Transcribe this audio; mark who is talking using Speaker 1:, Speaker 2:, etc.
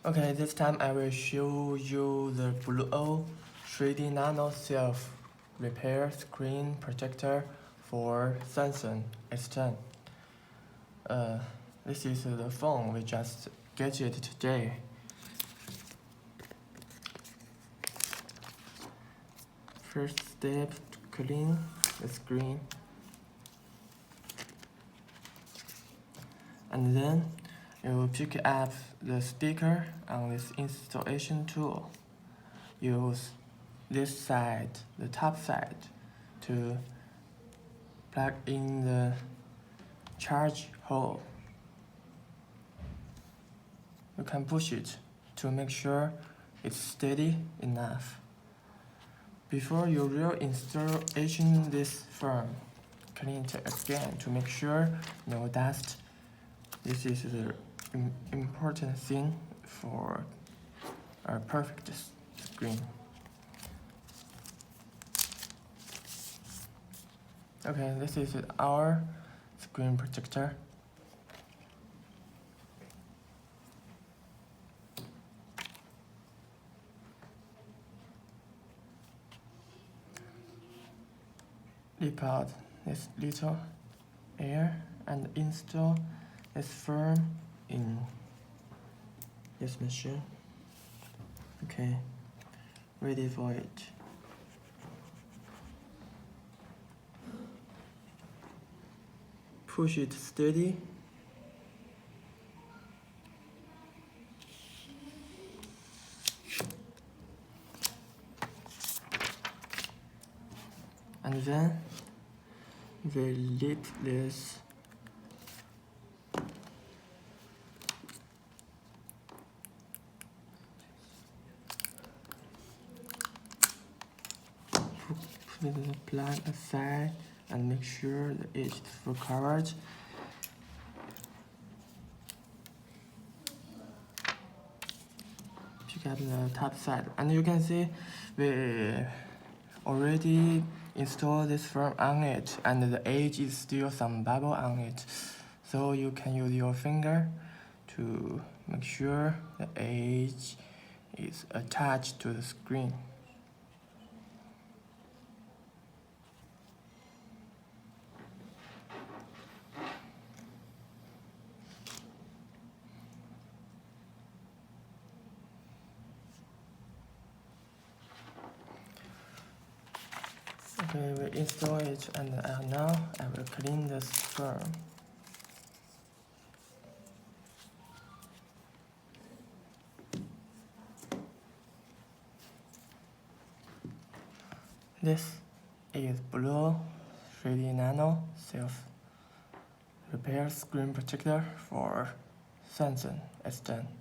Speaker 1: Okay, this time I will show you the Blue 3D Nano Self Repair Screen Protector for Samsung S10. This is the phone we just get it today. First step, to clean the screen. And then you pick up the sticker on this installation tool. Use this side, the top side, to plug in the charge hole. You can push it to make sure it's steady enough. Before you reinstallation this firm, clean it again to make sure no dust. This is the important thing for a perfect screen. Okay, this is our screen protector. Rip out this little air and install this firm in this machine. Okay, ready for it. Push it steady. And then we lift this put the plug aside and make sure the edge is full covered. Pick up the top side, and you can see we already installed this firm on it, and the edge is still some bubble on it. So you can use your finger to make sure the edge is attached to the screen. Okay, we install it, and now I will clean this firm. This is Blue 3D Nano Self Repair Screen Protector for Samsung S10.